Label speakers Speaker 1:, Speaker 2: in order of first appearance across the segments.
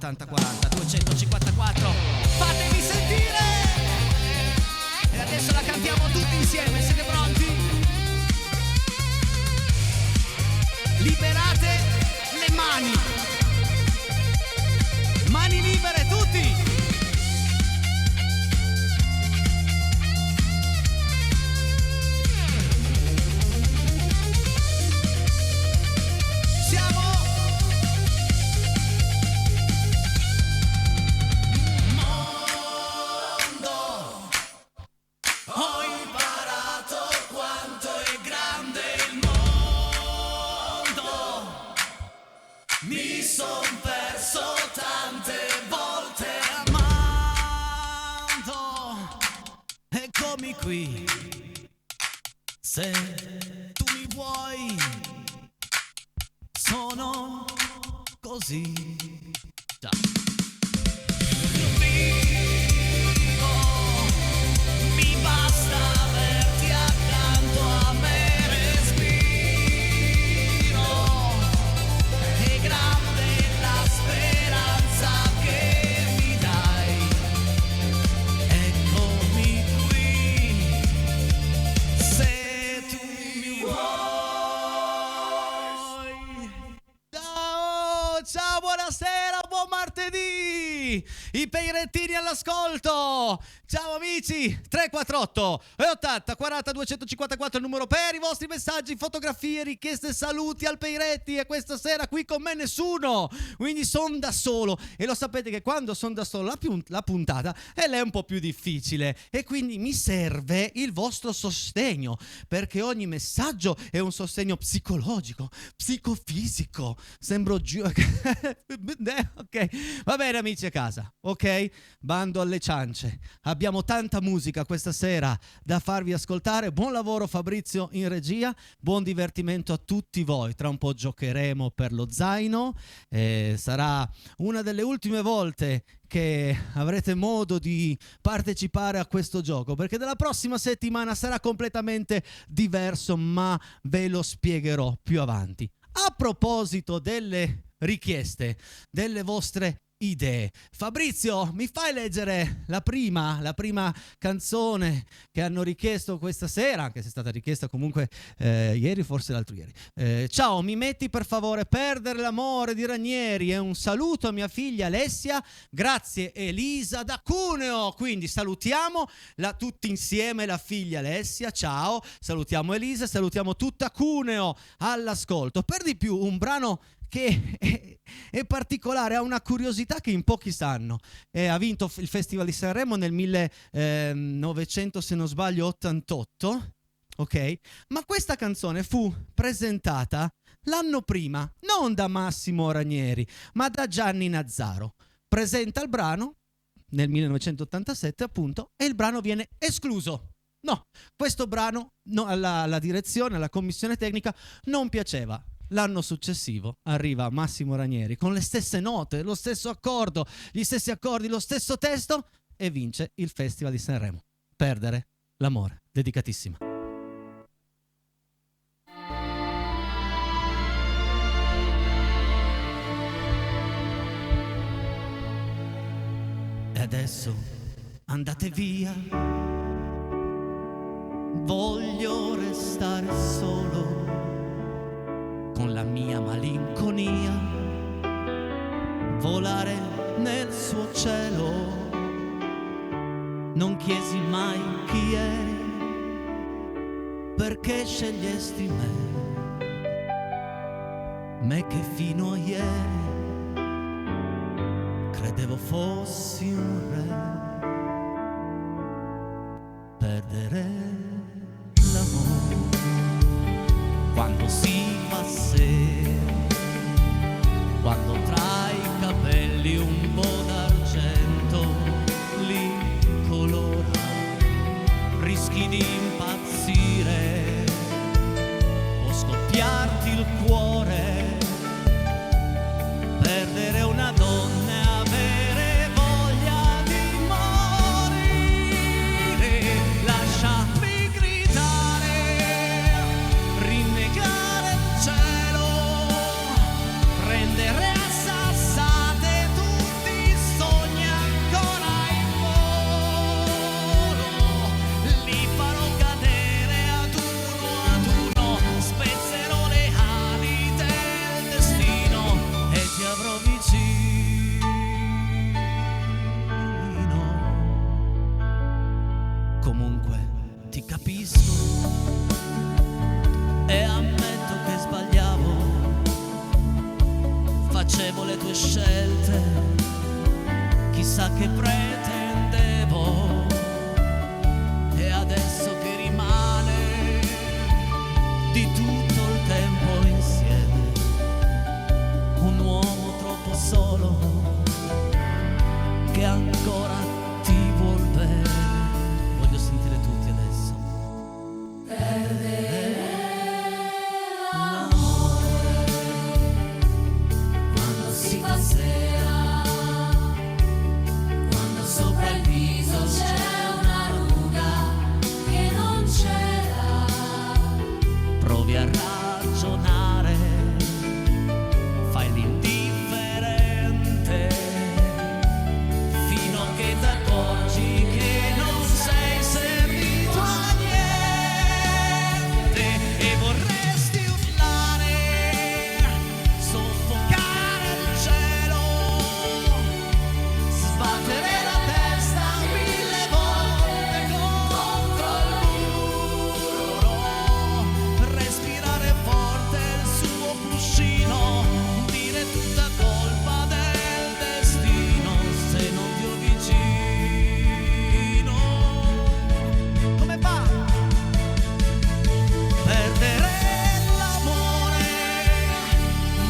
Speaker 1: 80 40 254. Fatemi sentire! E adesso la cantiamo tutti insieme, siete pronti? Liberate le mani! Mani libere tutti! Qui, se tu mi vuoi, sono così. Ciao. Mi basta averti accanto a me, respiro. È grande la speranza che mi dai. Eccomi qui. Se tu mi vuoi. Ciao, buonasera, buon martedì. I Peirettini all'ascolto. Ciao amici, 348 e 80 40 254 il numero per i vostri messaggi, fotografie, richieste, saluti al Peiretti. E questa sera qui con me nessuno, quindi son da solo. E lo sapete che quando son da solo la puntata è un po' più difficile, e quindi mi serve il vostro sostegno, perché ogni messaggio è un sostegno psicologico, psicofisico. Sembro ok, va bene amici a casa, ok? Bando alle ciance. Abbiamo tanta musica questa sera da farvi ascoltare. Buon lavoro Fabrizio in regia, buon divertimento a tutti voi. Tra un po' giocheremo per lo zaino, sarà una delle ultime volte che avrete modo di partecipare a questo gioco, perché dalla prossima settimana sarà completamente diverso, ma ve lo spiegherò più avanti. A proposito delle richieste, delle vostre idee, Fabrizio, mi fai leggere la prima canzone che hanno richiesto questa sera, anche se è stata richiesta comunque ieri, forse l'altro ieri. Ciao, mi metti per favore Perdere l'amore di Ranieri, e un saluto a mia figlia Alessia, grazie Elisa da Cuneo. Quindi salutiamo tutti insieme la figlia Alessia, ciao, salutiamo Elisa, salutiamo tutta Cuneo all'ascolto. Per di più un brano che è particolare, ha una curiosità che in pochi sanno. Ha vinto il Festival di Sanremo nel 1900, se non sbaglio, 88, ok? Ma questa canzone fu presentata l'anno prima, non da Massimo Ranieri, ma da Gianni Nazzaro. Presenta il brano nel 1987, appunto, e il brano viene escluso. No, questo brano alla direzione, alla commissione tecnica non piaceva. L'anno successivo arriva Massimo Ranieri con le stesse note, lo stesso accordo, gli stessi accordi, lo stesso testo, e vince il Festival di Sanremo. Perdere l'amore, dedicatissima. E adesso andate via, voglio restare solo con la mia malinconia, volare nel suo cielo. Non chiesi mai chi eri, perché scegliesti me che fino a ieri credevo fossi un re. Perdere l'amore quando si fa sera, quando tra i capelli un po' d'argento li colora, rischi di impazzire o scoppiarti il cuore. Perdere una donna e avere voglia di morire, lasciami gridare, rinnegare scelte, chissà che pretendevo, e adesso che rimane di tutto il tempo insieme, un uomo troppo solo che ancora ti vuol bene. Voglio sentire tutti adesso. Perdere l'amore quando si fa sera, quando sopra il viso c'è una ruga che non c'era. Provi a ragionare, fai l'indifferente, fino a che ti accorgi che non sei servito a niente e vorresti urlare, soffocare il cielo, sbattere la testa 1000 volte contro il muro, respirare forte il suo cuscino, dire tutta colpa del destino se non ti ho vicino. Come fa? Perdere l'amore,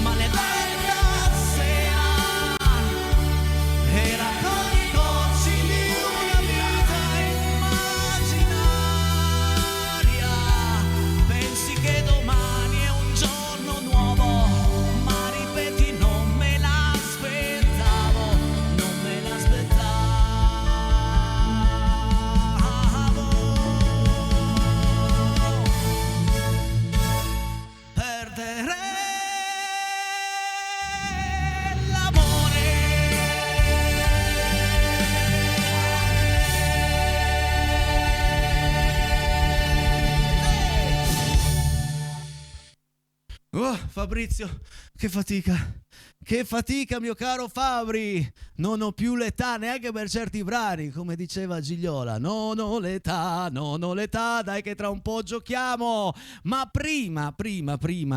Speaker 1: maledetta sera, e raccogli i gocci di una vita immaginaria. Pensi che domani è un giorno nuovo, ma ripeti non me l'aspettavo, non me l'aspettavo. Perdere l'amore. Oh, Fabrizio, che fatica. Che fatica, mio caro Fabri. Non ho più l'età neanche per certi brani, come diceva Gigliola. Non ho l'età, dai che tra un po' giochiamo. Ma prima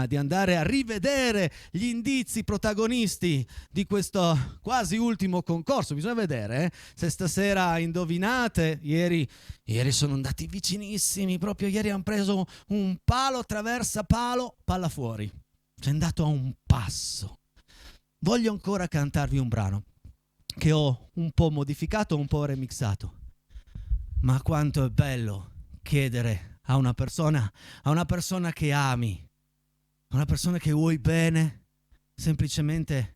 Speaker 1: di andare a rivedere gli indizi protagonisti di questo quasi ultimo concorso, bisogna vedere se stasera indovinate. Ieri sono andati vicinissimi, proprio ieri hanno preso un palo, traversa palo, palla fuori. C'è andato a un passo. Voglio ancora cantarvi un brano che ho un po' modificato, un po' remixato. Ma quanto è bello chiedere a una persona che ami, a una persona che vuoi bene, semplicemente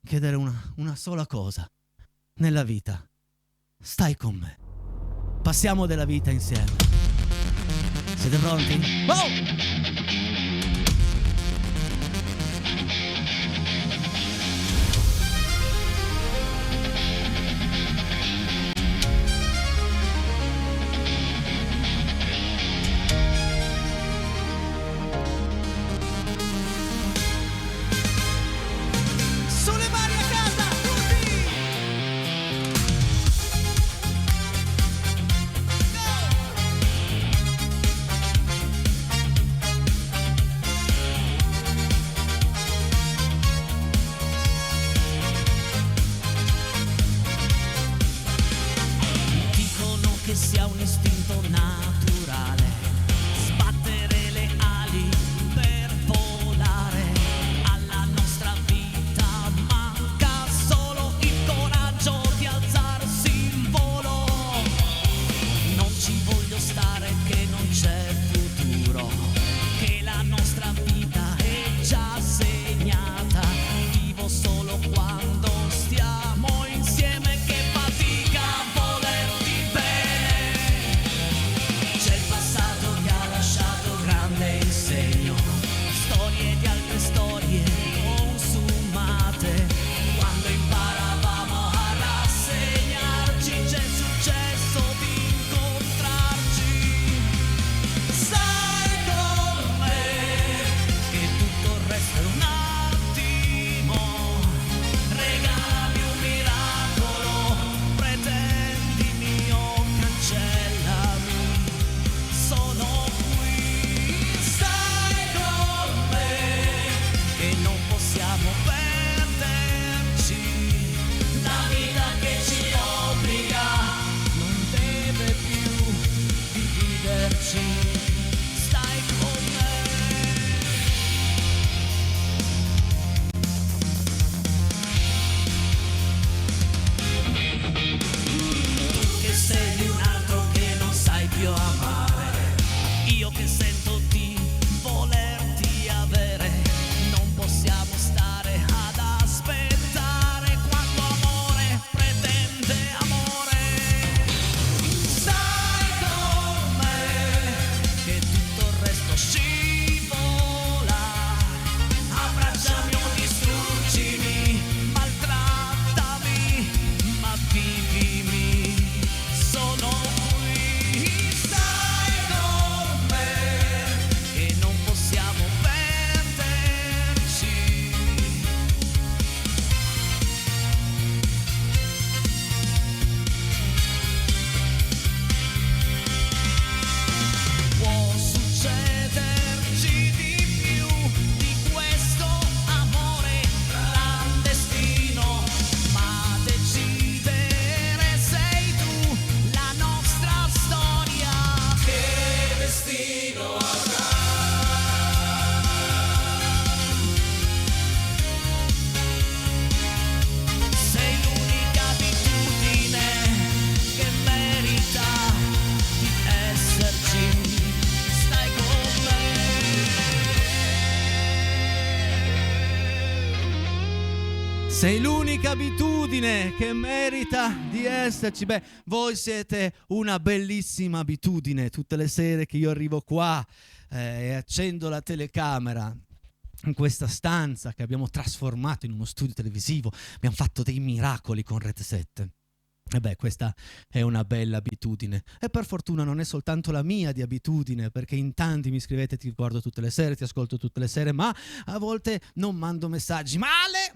Speaker 1: chiedere una sola cosa nella vita. Stai con me. Passiamo della vita insieme. Siete pronti? Oh! Sulle mani a casa, tutti! Go! Sei l'unica abitudine che merita di esserci. Beh, voi siete una bellissima abitudine. Tutte le sere che io arrivo qua e accendo la telecamera in questa stanza che abbiamo trasformato in uno studio televisivo, abbiamo fatto dei miracoli con Rete 7. E beh, questa è una bella abitudine e per fortuna non è soltanto la mia di abitudine, perché in tanti mi scrivete: ti guardo tutte le sere, ti ascolto tutte le sere, ma a volte non mando messaggi. Male,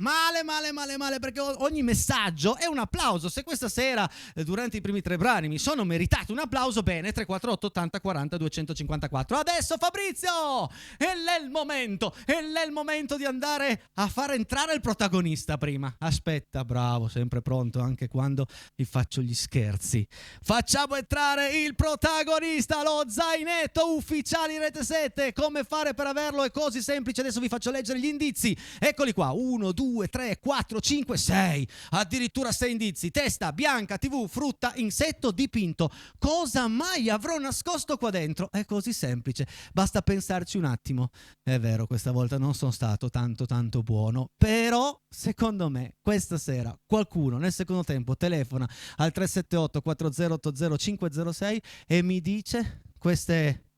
Speaker 1: perché ogni messaggio è un applauso. Se questa sera durante i primi 3 brani mi sono meritato un applauso, bene, 348 80 40 254. Adesso Fabrizio, è il momento di andare a far entrare il protagonista prima. Aspetta, bravo, sempre pronto anche quando vi faccio gli scherzi. Facciamo entrare il protagonista, lo zainetto ufficiale Rete 7. Come fare per averlo è così semplice. Adesso vi faccio leggere gli indizi. Eccoli qua: 1, 2, 3, 4, 5, 6. Addirittura 6 indizi. Testa bianca, TV, frutta, insetto, dipinto. Cosa mai avrò nascosto qua dentro? È così semplice, basta pensarci un attimo. È vero, questa volta non sono stato tanto buono, però secondo me questa sera qualcuno nel secondo tempo telefona al 378 4080 506 e mi dice queste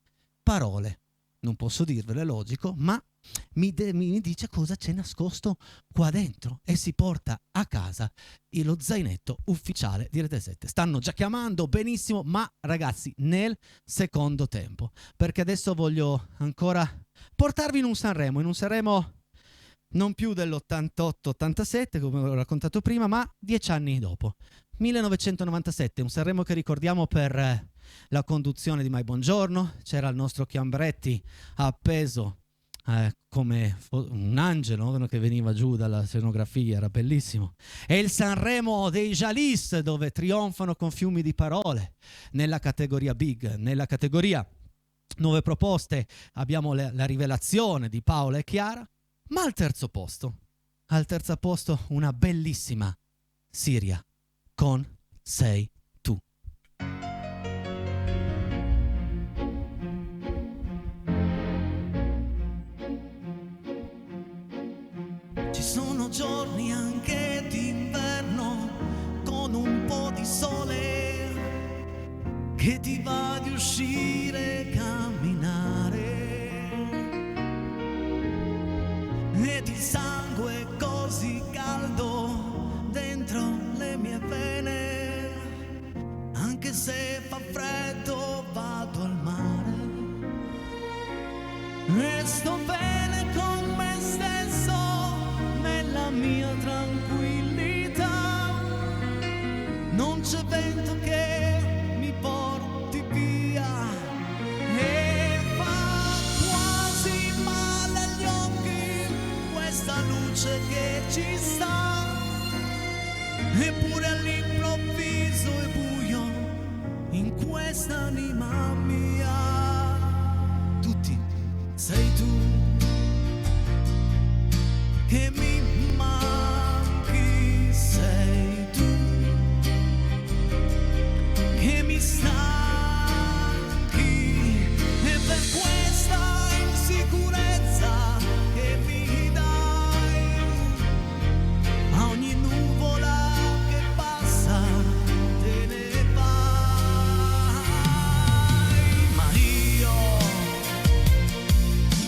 Speaker 1: parole. Non posso dirvele, logico, ma mi dice cosa c'è nascosto qua dentro e si porta a casa lo zainetto ufficiale di Rete 7. Stanno già chiamando, benissimo, ma ragazzi, nel secondo tempo, perché adesso voglio ancora portarvi in un Sanremo non più dell'88-87 come ho raccontato prima, ma 10 anni dopo, 1997, un Sanremo che ricordiamo per la conduzione di Mai Buongiorno. C'era il nostro Chiambretti appeso come un angelo che veniva giù dalla scenografia, era bellissimo. E il Sanremo dei Jalis, dove trionfano con fiumi di parole nella categoria Big. Nella categoria Nuove Proposte abbiamo la rivelazione di Paola e Chiara, ma al terzo posto una bellissima Siria con Sei tu.
Speaker 2: Ci sono giorni anche d'inverno con un po' di sole che ti va di uscire e camminare, ed il sangue è così caldo dentro le mie vene, anche se fa freddo vado al mare e sto bene con me stesso nella mia tranquillità. Non c'è vento che mi porti via e fa quasi male agli occhi questa luce che ci sta, eppure all'improvviso è buio in quest'anima mia. Tutti sei tu che mi manchi, sei tu che mi stanchi, e per questa insicurezza che mi dai a ogni nuvola che passa te ne vai. Ma io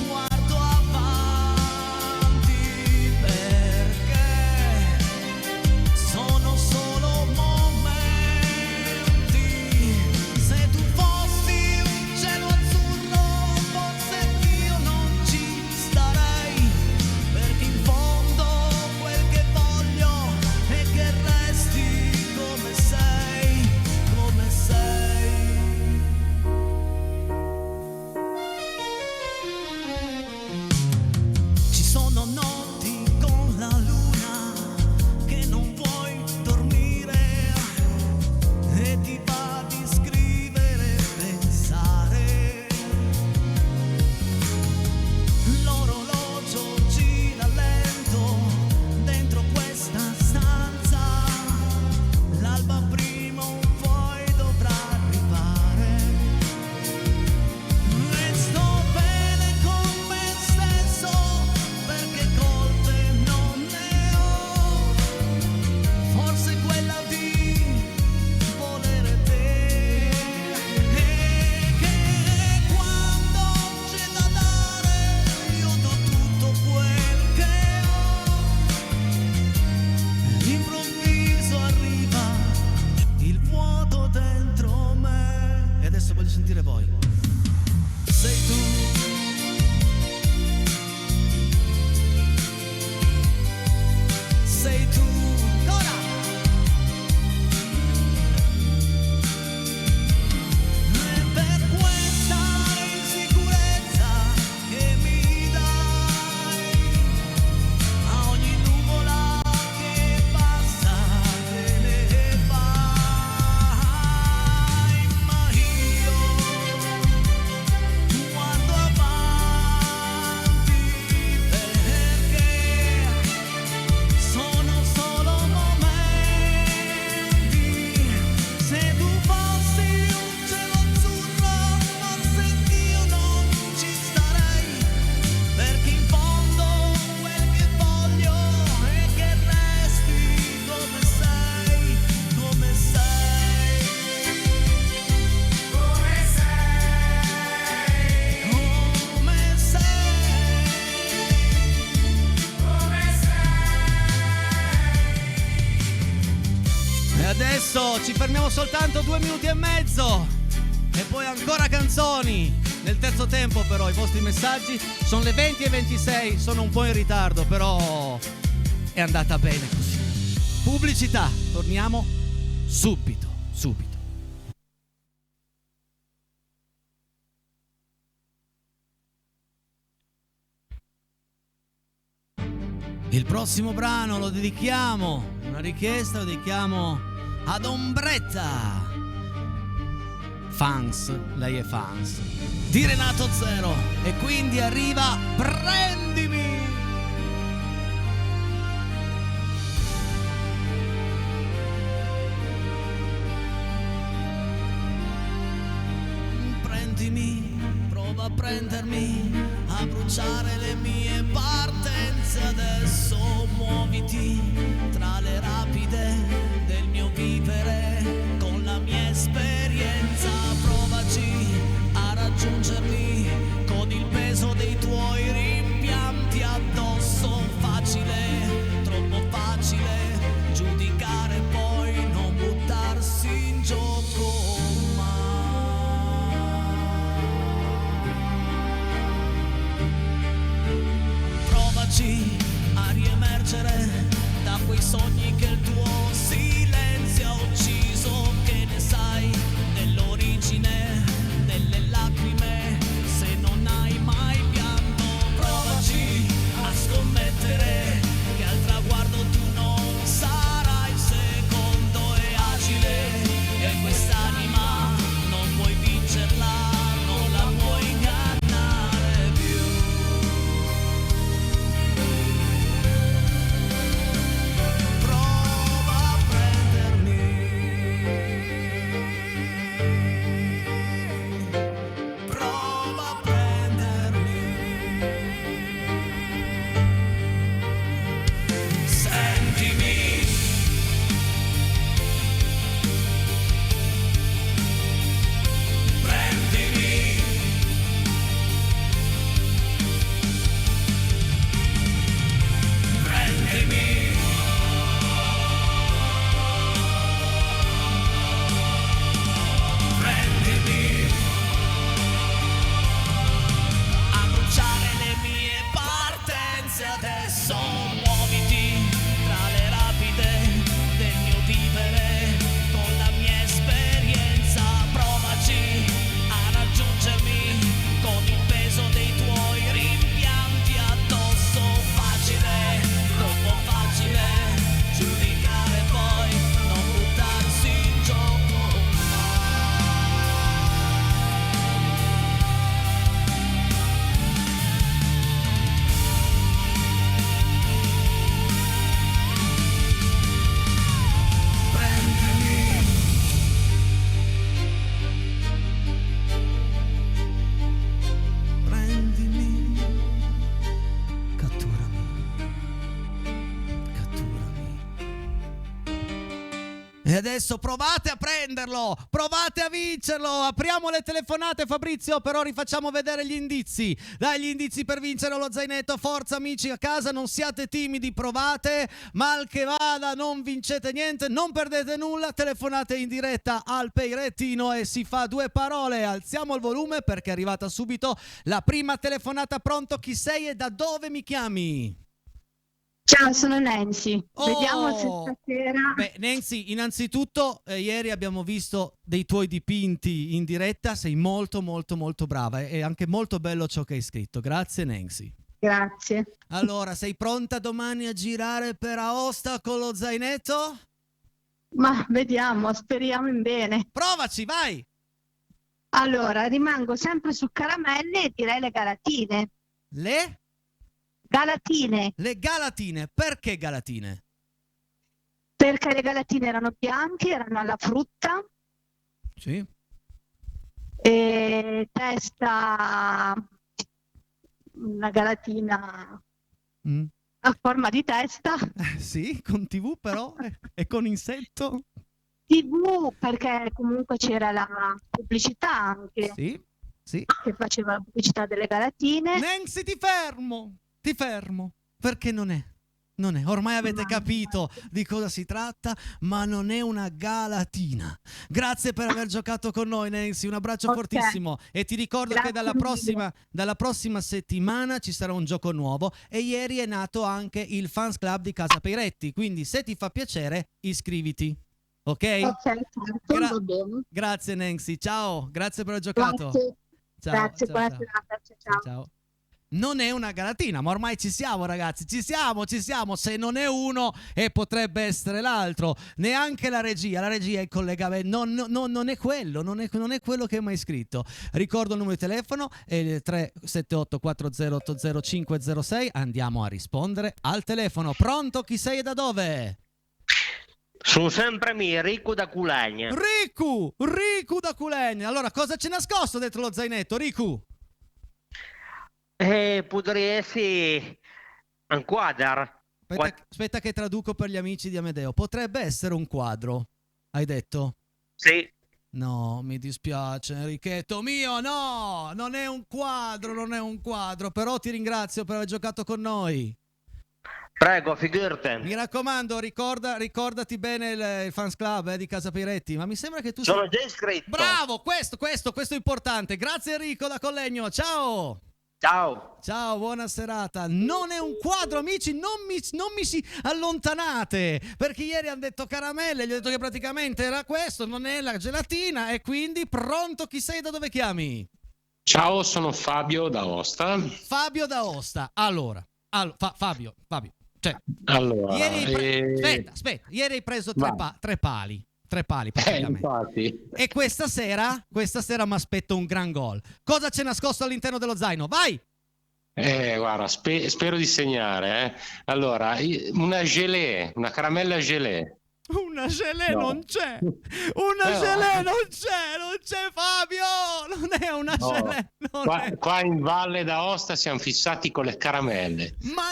Speaker 2: guardo avanti,
Speaker 1: Adesso ci fermiamo soltanto 2 minuti e mezzo e poi ancora canzoni. Nel terzo tempo però i vostri messaggi sono le 20:26, sono un po' in ritardo, però è andata bene così. Pubblicità, torniamo subito. Il prossimo brano lo dedichiamo, una richiesta, lo dedichiamo ad Ombretta. Fans, lei è fans di Renato Zero e quindi arriva Prendimi. Prendimi, prova a prendermi, a bruciare le mie partenze. Adesso muoviti tra le rapide del mio vivere con la mia esperienza. Provaci a raggiungermi con il peso dei tuoi rimpianti addosso. Facile, troppo facile giudicare e poi non buttarsi in gioco. A riemergere da quei sogni che il tuo silenzio ha ucciso. Che ne sai dell'origine delle lacrime se non hai mai pianto? Provaci a scommettere che al traguardo tu non sarai secondo e agile, e quest'anima non puoi vincerla, non la puoi ingannare più. E adesso provate a prenderlo, provate a vincerlo. Apriamo le telefonate, Fabrizio, però rifacciamo vedere gli indizi. Dai, gli indizi per vincere lo zainetto. Forza amici a casa, non siate timidi, provate. Mal che vada, non vincete niente, non perdete nulla. Telefonate in diretta al Peirettino e si fa 2 parole. Alziamo il volume perché è arrivata subito la prima telefonata. Pronto, chi sei e da dove mi chiami?
Speaker 3: Ciao, sono Nancy. Vediamo se stasera...
Speaker 1: Beh, Nancy, innanzitutto ieri abbiamo visto dei tuoi dipinti in diretta, sei molto molto molto brava e anche molto bello ciò che hai scritto. Grazie Nancy.
Speaker 3: Grazie.
Speaker 1: Allora, sei pronta domani a girare per Aosta con lo zainetto?
Speaker 3: Ma vediamo, speriamo in bene.
Speaker 1: Provaci, vai!
Speaker 3: Allora, rimango sempre su caramelle e direi le galatine.
Speaker 1: Le?
Speaker 3: Galatine.
Speaker 1: Le galatine. Perché galatine?
Speaker 3: Perché le galatine erano bianche, erano alla frutta.
Speaker 1: Sì.
Speaker 3: E testa, una galatina a forma di testa.
Speaker 1: Sì, con TV però e con insetto.
Speaker 3: TV, perché comunque c'era la pubblicità anche.
Speaker 1: Sì, sì.
Speaker 3: Che faceva la pubblicità delle galatine.
Speaker 1: Nancy, ti fermo, perché non Non è, ormai avete capito di cosa si tratta, ma non è una galatina. Grazie per aver giocato con noi, Nancy, un abbraccio
Speaker 3: Ok.
Speaker 1: fortissimo e ti ricordo
Speaker 3: Grazie
Speaker 1: che
Speaker 3: mille.
Speaker 1: dalla prossima settimana ci sarà un gioco nuovo e ieri è nato anche il Fans Club di Casa Peiretti, quindi se ti fa piacere iscriviti, ok?
Speaker 3: Ok, certo, va bene.
Speaker 1: Grazie Nancy, ciao, grazie per aver giocato.
Speaker 3: Grazie.
Speaker 1: Ciao,
Speaker 3: Grazie,
Speaker 1: ciao,
Speaker 3: buona
Speaker 1: ciao.
Speaker 3: serata. Ciao,
Speaker 1: Ciao,
Speaker 3: ciao.
Speaker 1: ciao. Non è una galatina, ma ormai ci siamo ragazzi, ci siamo, se non è uno e potrebbe essere l'altro, neanche la regia è il collegamento, non è quello, non è quello che è mai scritto. Ricordo il numero di telefono, è il 378 4080 506, andiamo a rispondere al telefono. Pronto, chi sei e da dove?
Speaker 4: Sono sempre me, Rico da Culagna.
Speaker 1: Riku da Culegna. Allora, cosa c'è nascosto dentro lo zainetto, Riku?
Speaker 4: Potrebbe essere un quadro.
Speaker 1: Aspetta che traduco per gli amici di Amedeo. Potrebbe essere un quadro, hai detto?
Speaker 4: Sì.
Speaker 1: No, mi dispiace Enrichetto mio, no, non è un quadro, però ti ringrazio per aver giocato con noi.
Speaker 4: Prego, figurate.
Speaker 1: Mi raccomando, ricordati bene il Fans Club di Casa Peiretti, ma mi sembra che tu
Speaker 4: Sono già iscritto.
Speaker 1: Bravo, questo è importante. Grazie Enrico da Collegno, ciao!
Speaker 4: Ciao.
Speaker 1: Ciao, buona serata. Non è un quadro, amici, non mi si allontanate, perché ieri hanno detto caramelle, gli ho detto che praticamente era questo, non è la gelatina, e quindi pronto, chi sei, da dove chiami?
Speaker 5: Ciao, sono Fabio da Aosta.
Speaker 1: Fabio da Aosta. Allora Fabio, cioè,
Speaker 5: Allora,
Speaker 1: aspetta, ieri hai preso
Speaker 5: vai.
Speaker 1: tre pali praticamente.
Speaker 5: Infatti.
Speaker 1: E questa sera mi aspetto un gran gol. Cosa c'è nascosto all'interno dello zaino? Vai!
Speaker 5: Guarda, spero di segnare. Allora, una caramella gelée.
Speaker 1: Una gelée
Speaker 5: No.
Speaker 1: non c'è! Una gelée non c'è Fabio! Non è una
Speaker 5: No.
Speaker 1: gelée!
Speaker 5: Qua in Valle d'Aosta siamo fissati con le caramelle.
Speaker 1: Ma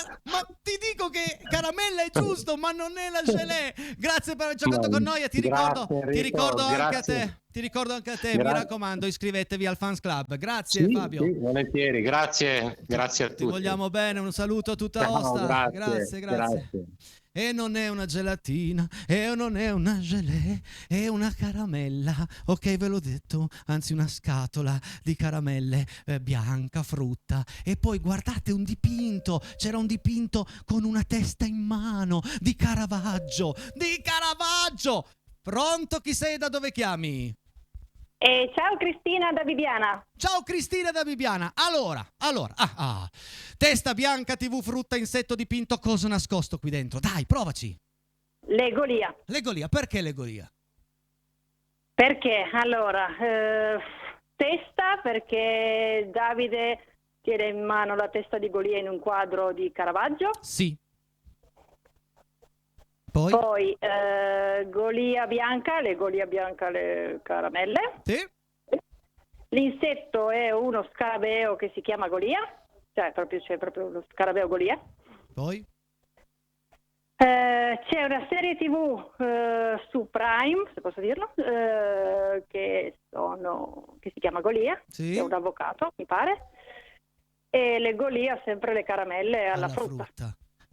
Speaker 1: ti dico che caramella è giusto, ma non è la gelée! Grazie per aver giocato
Speaker 5: No,
Speaker 1: con noi e ti ricordo anche a te. Ti ricordo anche a te, mi
Speaker 5: Grazie.
Speaker 1: raccomando, iscrivetevi al Fans Club. Grazie
Speaker 5: Sì,
Speaker 1: Fabio.
Speaker 5: sì, volentieri, grazie a tutti.
Speaker 1: Ti vogliamo bene, un saluto a tutta
Speaker 5: Ciao,
Speaker 1: Aosta.
Speaker 5: grazie.
Speaker 1: E non è una gelatina, e non è una gelée, è una caramella. Ok, ve l'ho detto, anzi una scatola di caramelle bianca, frutta. E poi guardate un dipinto, c'era un dipinto con una testa in mano di Caravaggio. Pronto, chi sei e da dove chiami?
Speaker 6: Ciao Cristina da Bibiana.
Speaker 1: Ciao Cristina da Bibiana. Allora, testa bianca, TV, frutta, insetto dipinto, cosa nascosto qui dentro? Dai, provaci.
Speaker 6: Legolia.
Speaker 1: Legolia, perché Legolia?
Speaker 6: Perché? Allora, testa perché Davide tiene in mano la testa di Golia in un quadro di Caravaggio.
Speaker 1: Sì. Poi?
Speaker 6: Poi Golia bianca, le caramelle.
Speaker 1: Sì.
Speaker 6: L'insetto è uno scarabeo che si chiama Golia, c'è proprio lo scarabeo Golia.
Speaker 1: Poi?
Speaker 6: C'è una serie TV su Prime, se posso dirlo, che si chiama Golia,
Speaker 1: Sì.
Speaker 6: è un avvocato, mi pare, e le Golia sempre le caramelle alla frutta.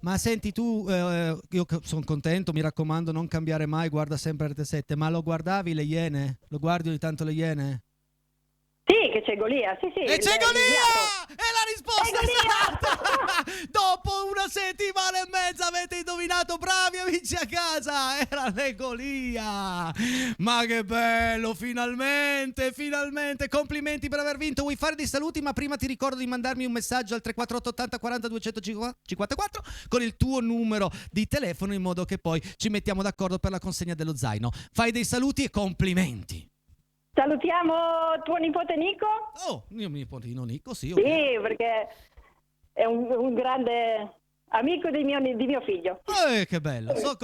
Speaker 1: Ma senti tu, io sono contento, mi raccomando non cambiare mai, guarda sempre Rete 7, ma lo guardavi le Iene? Lo guardi ogni tanto le Iene?
Speaker 6: Sì, che c'è Golia, sì.
Speaker 1: E c'è Golia! È la risposta
Speaker 6: È Golia!
Speaker 1: esatta! Dopo una settimana e mezza avete indovinato, bravi amici a casa! Era Legolia! Ma che bello, finalmente! Complimenti per aver vinto. Vuoi fare dei saluti? Ma prima ti ricordo di mandarmi un messaggio al 348 80 40 254 con il tuo numero di telefono in modo che poi ci mettiamo d'accordo per la consegna dello zaino. Fai dei saluti e complimenti!
Speaker 6: Salutiamo tuo nipote Nico.
Speaker 1: Oh, mio nipotino Nico, sì.
Speaker 6: Sì, perché è un grande amico di mio figlio.
Speaker 1: Che bello, sono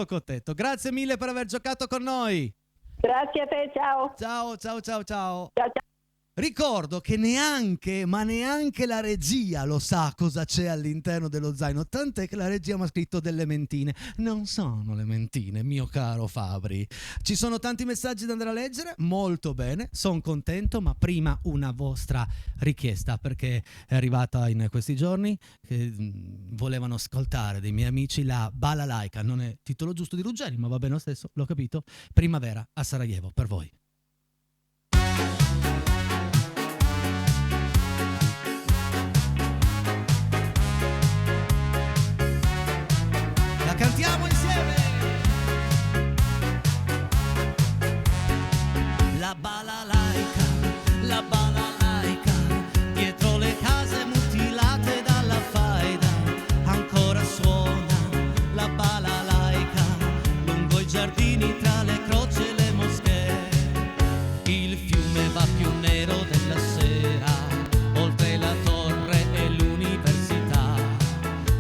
Speaker 1: contento. Grazie mille per aver giocato con noi.
Speaker 6: Grazie a te, ciao.
Speaker 1: Ciao.
Speaker 6: Ciao.
Speaker 1: Ricordo che neanche la regia lo sa cosa c'è all'interno dello zaino, tant'è che la regia mi ha scritto delle mentine. Non sono le mentine, mio caro Fabri. Ci sono tanti messaggi da andare a leggere, molto bene, sono contento, ma prima una vostra richiesta, perché è arrivata in questi giorni che volevano ascoltare dei miei amici la Balalaica, non è titolo giusto di Ruggeri, ma va bene lo stesso, l'ho capito. Primavera a Sarajevo, per voi. Cantiamo insieme! La balalaica, dietro le case mutilate dalla faida, ancora suona la balalaica, lungo i giardini tra le croci e le moschee. Il fiume va più nero della sera, oltre la torre e l'università,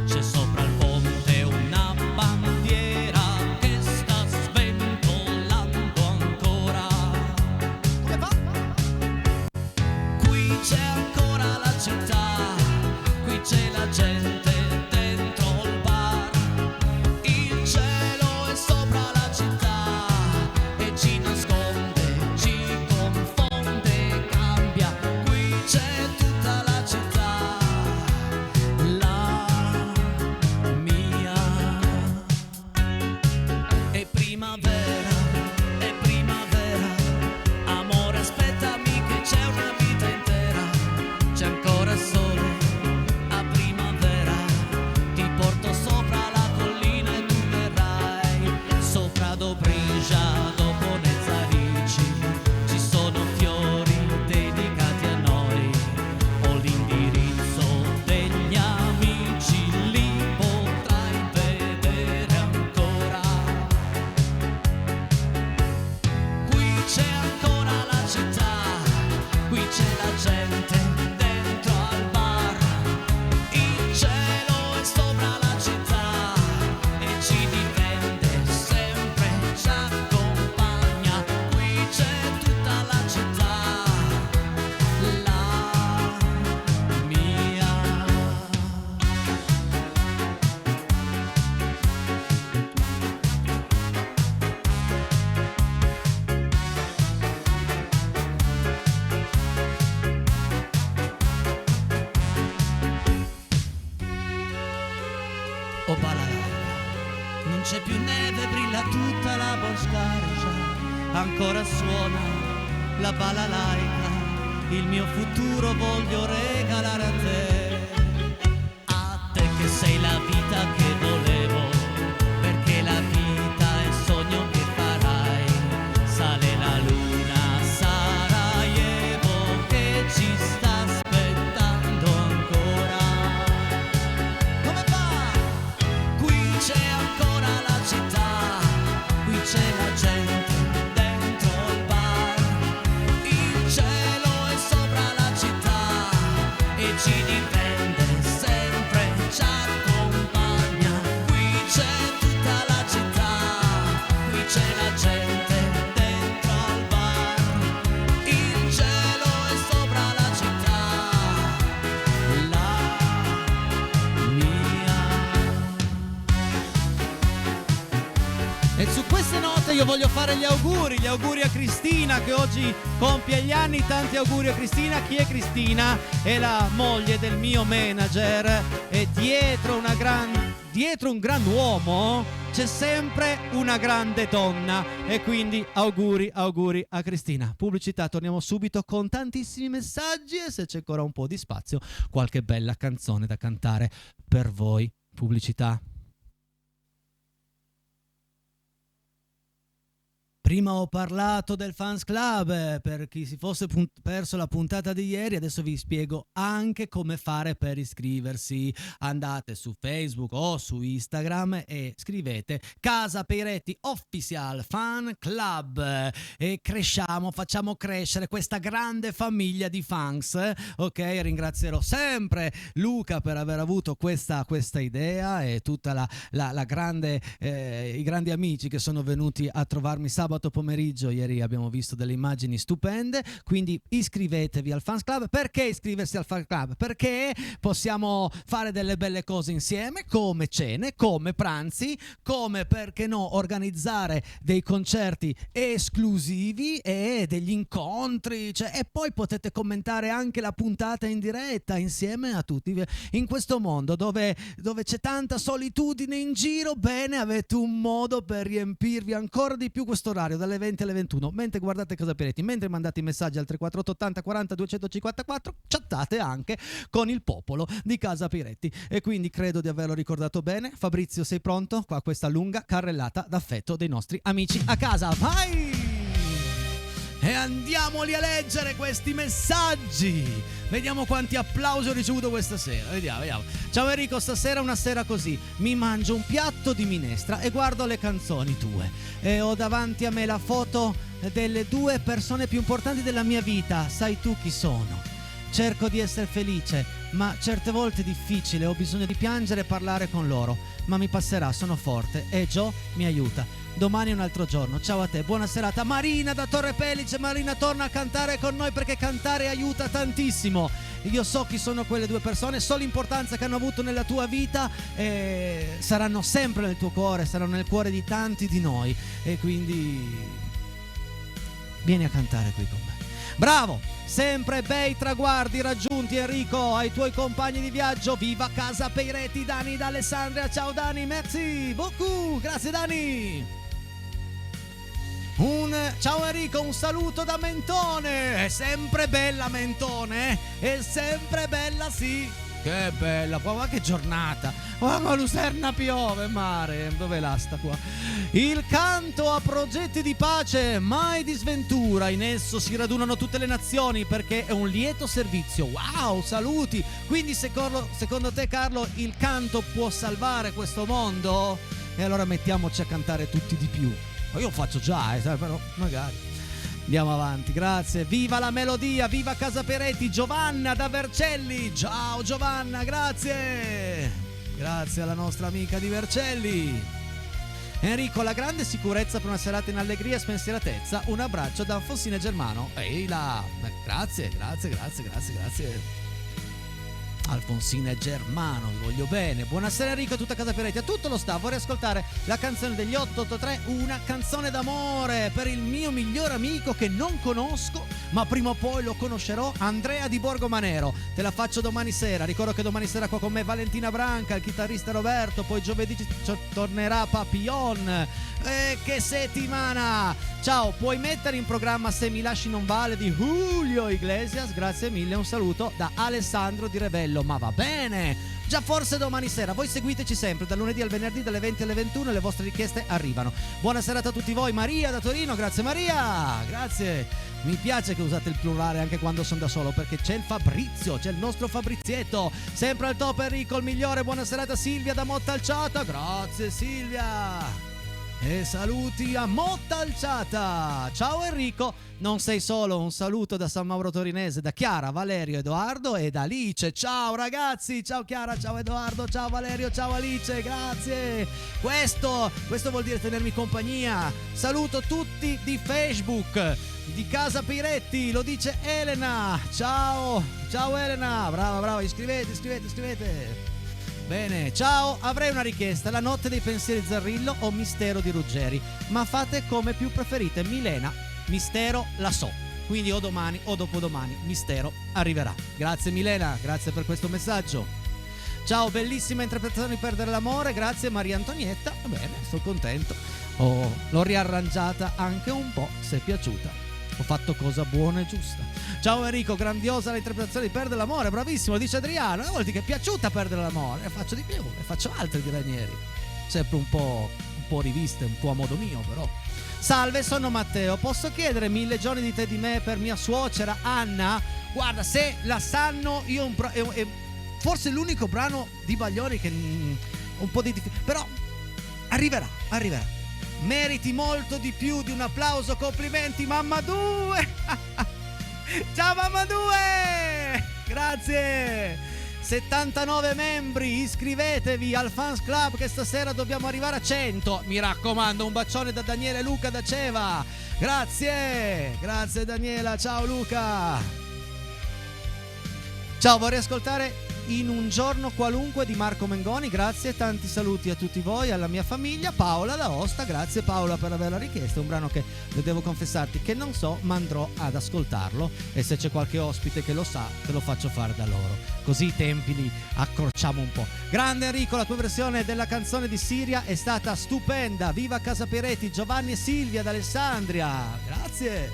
Speaker 1: c'è sopra il ponte una bandiera che sta sventolando ancora. Come va? Qui c'è ancora la città, qui c'è la gente dentro il bar, il cielo è sopra la città e ci nasconde, ci confonde, cambia. Qui c'è tutta la città, la mia. È primavera, amore aspettami che c'è una vita intera, c'è ancora sole a primavera, ti porto sopra la collina e tu verrai, sopra Dobrinja, dopo Nezzarici, ci sono fiori dedicati a noi, ho l'indirizzo degli amici, li potrai vedere ancora. Qui c'è ancora la città, qui c'è la gente dentro al bar, il cielo è sopra la città e ci difende sempre, ci accompagna. Qui c'è tutta la città, la mia. Oh balalaica, non c'è più neve, brilla tutta la boscaglia, ancora suona la balalaica, il mio futuro voglio regalare a te che sei la vita che volevo, perché la vita è il sogno che farai, sale la luna a Sarajevo che ci sta aspettando ancora. Come va? Qui c'è ancora la città, qui c'è la gente dentro il bar, il cielo è sopra la città e ci difende sempre, ci accompagna. Qui c'è tutta la città, qui c'è la gente dentro al bar, il cielo è sopra la città, la mia. E su queste note io voglio fare gli auguri a Cristina che oggi compie gli anni. Tanti auguri a Cristina. Chi è Cristina? È la moglie del mio manager e dietro un gran uomo c'è sempre una grande donna e quindi auguri a Cristina. Pubblicità, torniamo subito con tantissimi messaggi e se c'è ancora un po' di spazio qualche bella canzone da cantare per voi. Pubblicità. Prima ho parlato del Fans Club, per chi si fosse perso la puntata di ieri, adesso vi spiego anche come fare per iscriversi. Andate su Facebook o su Instagram e scrivete Casa Peiretti Official Fan Club e facciamo crescere questa grande famiglia di fans. Ok, ringrazierò sempre Luca per aver avuto questa idea e tutta la grande, i grandi amici che sono venuti a trovarmi sabato sabato pomeriggio, ieri abbiamo visto delle immagini stupende, quindi iscrivetevi al Fans Club. Perché iscriversi al Fans Club? Perché possiamo fare delle belle cose insieme, come cene, come pranzi, come, perché no, organizzare dei concerti esclusivi e degli incontri, cioè, e poi potete commentare anche la puntata in diretta insieme a tutti. In questo mondo dove c'è tanta solitudine in giro, bene, avete un modo per riempirvi ancora di più questo orario dalle 20 alle 21, mentre guardate Casa Piretti, mentre mandate i messaggi al 348 80 40 254, chattate anche con il popolo di Casa Piretti. E quindi credo di averlo ricordato bene. Fabrizio, sei pronto? Qua questa lunga carrellata d'affetto dei nostri amici a casa. Vai! E andiamoli a leggere questi messaggi. Vediamo quanti applausi ho ricevuto questa sera. Vediamo. Ciao Enrico, stasera una sera così. Mi mangio un piatto di minestra e guardo le canzoni tue. E ho davanti a me la foto delle 2 persone più importanti della mia vita. Sai tu chi sono? Cerco di essere felice, ma certe volte è difficile. Ho bisogno di piangere e parlare con loro. Ma mi passerà, sono forte e Joe mi aiuta. Domani è un altro giorno. Ciao a te, buona serata. Marina da Torre Pellice. Marina, torna a cantare con noi perché cantare aiuta tantissimo. Io so chi sono quelle 2 persone, so l'importanza che hanno avuto nella tua vita e saranno sempre nel tuo cuore, saranno nel cuore di tanti di noi. E quindi vieni a cantare qui con me. Bravo! Sempre bei traguardi raggiunti, Enrico, ai tuoi compagni di viaggio. Viva Casa Piretti, Dani da Alessandria. Ciao Dani, merci beaucoup, grazie Dani. Ciao Enrico, un saluto da Mentone. È sempre bella Mentone, è sempre bella, sì. Che bella, ma che giornata. Ma Lucerna piove, mare. Dov'è l'asta qua? Il canto a progetti di pace, mai di sventura. In esso si radunano tutte le nazioni perché è un lieto servizio. Wow, saluti. Quindi secondo te, Carlo, il canto può salvare questo mondo? E allora mettiamoci a cantare tutti di più. Ma io faccio già, però magari. Andiamo avanti, grazie. Viva la melodia, viva Casa Piretti. Giovanna da Vercelli. Ciao Giovanna, grazie. Grazie alla nostra amica di Vercelli. Enrico, la grande sicurezza per una serata in allegria e spensieratezza. Un abbraccio da Alfonsina Germano. Ehi là. Grazie. Alfonsina Germano, vi voglio bene. Buonasera Enrico, tutta Casa Piretti, a tutto lo staff. Vorrei ascoltare la canzone degli 883, una canzone d'amore per il mio miglior amico che non conosco, ma prima o poi lo conoscerò, Andrea di Borgomanero. Te la faccio domani sera. Ricordo che domani sera qua con me Valentina Branca, il chitarrista Roberto, poi giovedì tornerà Papillon. Che settimana! Ciao, puoi mettere in programma Se mi lasci non vale di Julio Iglesias? Grazie mille, un saluto da Alessandro di Revello. Ma va bene, già forse domani sera. Voi seguiteci sempre dal lunedì al venerdì dalle 20 alle 21 e le vostre richieste arrivano. Buona serata a tutti voi. Maria da Torino, grazie Maria, grazie. Mi piace che usate il plurale anche quando sono da solo, perché c'è il Fabrizio, c'è il nostro Fabrizietto, sempre al top. Enrico il migliore. Buona serata Silvia da Mottalciata, grazie Silvia. E saluti a Mottalciata. Ciao Enrico, non sei solo. Un saluto da San Mauro Torinese, da Chiara, Valerio, Edoardo e da Alice. Ciao ragazzi, ciao Chiara, ciao Edoardo, ciao Valerio, ciao Alice, grazie. Questo vuol dire tenermi compagnia. Saluto tutti di Facebook di Casa Piretti, lo dice Elena. Ciao Elena, brava, iscrivete. Bene, ciao, avrei una richiesta, La notte dei pensieri Zarrillo o Mistero di Ruggeri, ma fate come più preferite. Milena, Mistero la so, quindi o domani o dopodomani Mistero arriverà. Grazie Milena, grazie per questo messaggio. Ciao, bellissima interpretazione di Perdere l'amore, grazie Maria Antonietta. Bene, sto contento, l'ho riarrangiata anche un po', se è piaciuta. Ho fatto cosa buona e giusta. Ciao Enrico, grandiosa l'interpretazione di Perdere l'amore, bravissimo, dice Adriano. Vuol dire che è piaciuta Perdere l'amore, e faccio di più, e faccio altri di Ranieri. Sempre un po' riviste, un po' a modo mio però. Salve, sono Matteo, posso chiedere 1000 giorni di te di me per mia suocera Anna? Guarda, se la sanno, io forse l'unico brano di Baglioni che un po' di però arriverà. Meriti molto di più di un applauso, complimenti Mamma 2. Ciao Mamma 2, grazie. 79 membri, iscrivetevi al Fans Club che stasera dobbiamo arrivare a 100. Mi raccomando, un bacione da Daniele Luca da Ceva. Grazie Daniela, ciao Luca. Ciao, vorrei ascoltare In un giorno qualunque di Marco Mengoni, grazie, tanti saluti a tutti voi, alla mia famiglia. Paola da Aosta, grazie Paola per averla richiesta, un brano che devo confessarti che non so, ma andrò ad ascoltarlo e se c'è qualche ospite che lo sa te lo faccio fare da loro, così i tempi li accorciamo un po'. Grande Enrico, la tua versione della canzone di Siria è stata stupenda, viva Casa Peretti, Giovanni e Silvia d'Alessandria, grazie.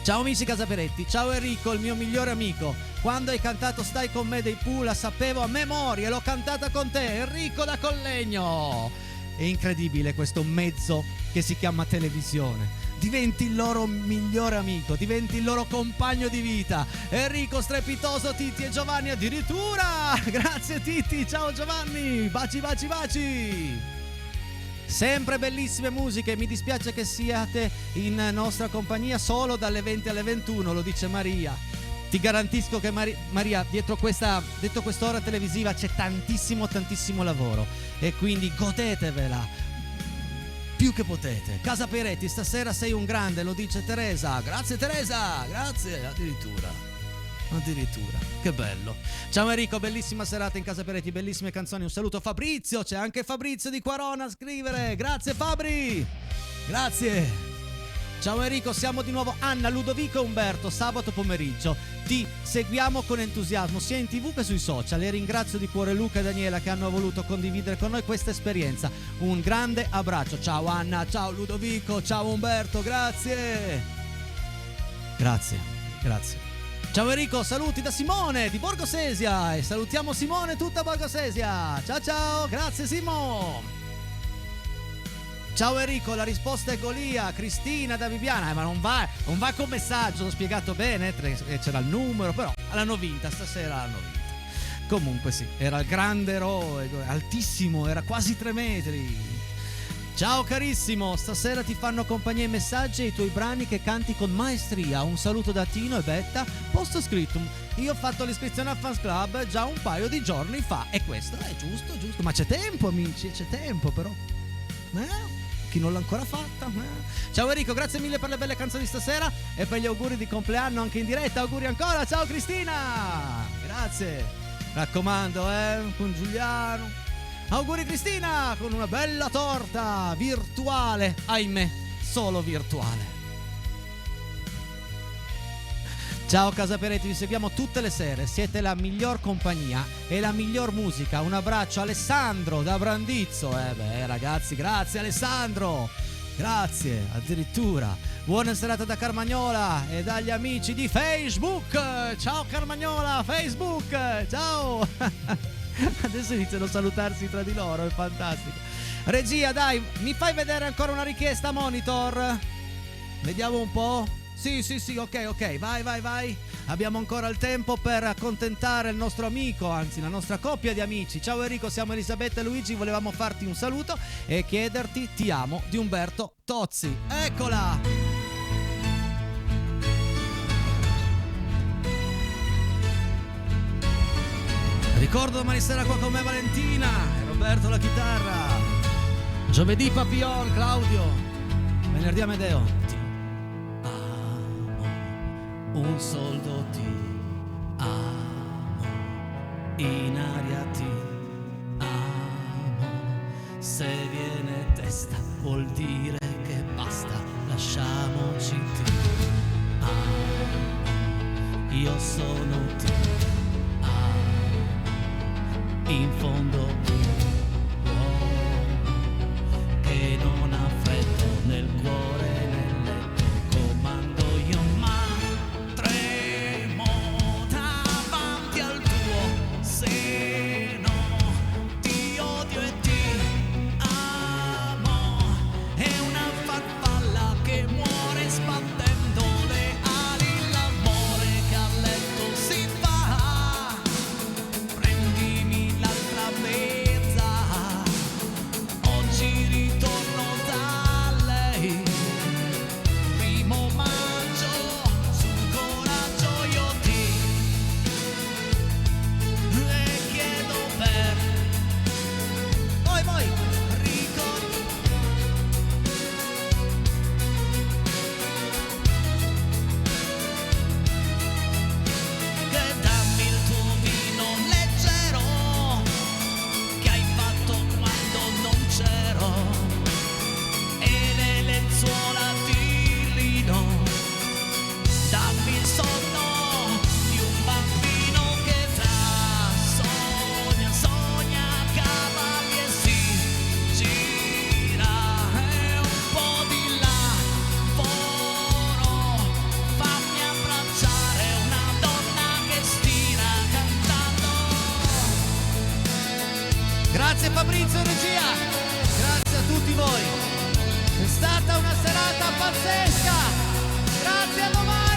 Speaker 1: Ciao amici Casa Peretti, ciao Enrico, il mio migliore amico. Quando hai cantato Stai con me dei Pooh la sapevo a memoria e l'ho cantata con te, Enrico da Collegno. È incredibile questo mezzo che si chiama televisione. Diventi il loro migliore amico, diventi il loro compagno di vita. Enrico strepitoso, Titti e Giovanni addirittura. Grazie Titti, ciao Giovanni, baci baci baci. Sempre bellissime musiche, mi dispiace che siate in nostra compagnia solo dalle 20 alle 21, lo dice Maria. Ti garantisco che Maria, dietro quest'ora televisiva c'è tantissimo lavoro e quindi godetevela più che potete. Casa Peretti, stasera sei un grande, lo dice Teresa. Grazie Teresa, grazie, addirittura, che bello. Ciao Enrico, bellissima serata in Casa Peretti, bellissime canzoni, un saluto Fabrizio, c'è anche Fabrizio di Quarona a scrivere, grazie Fabri, grazie. Ciao Enrico, siamo di nuovo Anna, Ludovico e Umberto, sabato pomeriggio, ti seguiamo con entusiasmo sia in TV che sui social e ringrazio di cuore Luca e Daniela che hanno voluto condividere con noi questa esperienza, un grande abbraccio. Ciao Anna, ciao Ludovico, ciao Umberto, grazie. Ciao Enrico, saluti da Simone di Borgo Sesia e salutiamo Simone tutta Borgo Sesia. Ciao, grazie Simo. Ciao Enrico, la risposta è Golia. Cristina da Bibiana, ma non va con messaggio, l'ho spiegato bene, c'era il numero, però l'hanno vinta, stasera l'hanno vinta. Comunque sì, era il grande eroe, altissimo, era quasi 3 metri. Ciao carissimo, stasera ti fanno compagnia i messaggi e i tuoi brani che canti con maestria. Un saluto da Tino e Betta, posto scrittum. Io ho fatto l'iscrizione al Fans Club già un paio di giorni fa e questo è giusto, ma c'è tempo amici, c'è tempo però. Chi non l'ha ancora fatta? Ciao Enrico, grazie mille per le belle canzoni stasera e per gli auguri di compleanno anche in diretta, auguri ancora. Ciao Cristina, grazie, raccomando con Giuliano. Auguri Cristina, con una bella torta virtuale, ahimè, solo virtuale. Ciao Casa Peretti, vi seguiamo tutte le sere, siete la miglior compagnia e la miglior musica. Un abbraccio Alessandro da Brandizzo. Ragazzi, grazie Alessandro, grazie, addirittura. Buona serata da Carmagnola e dagli amici di Facebook. Ciao Carmagnola, Facebook, ciao. Adesso iniziano a salutarsi tra di loro, è fantastico. Regia, dai, mi fai vedere ancora una richiesta a monitor? Vediamo un po'. Sì, ok, vai. Abbiamo ancora il tempo per accontentare il nostro amico, anzi la nostra coppia di amici. Ciao Enrico, siamo Elisabetta e Luigi, volevamo farti un saluto e chiederti Ti amo di Umberto Tozzi. Eccola! Ricordo domani sera qua con me Valentina e Roberto la chitarra. Giovedì Papillon, Claudio. Venerdì Amedeo. Ti amo, un soldo ti amo, in aria ti amo. Se viene testa vuol dire che basta, lasciamoci ti amo. Io sono ti in fondo che non ha freddo nel cuore e nel letto, comando io ma tremo davanti al tuo seno, ti odio e ti amo, è una farfalla che muore sbattendo le ali, l'amore che a letto si fa. Prendimi l'altra vez. Grazie Fabrizio in regia, grazie a tutti voi. È stata una serata pazzesca. Grazie, a domani.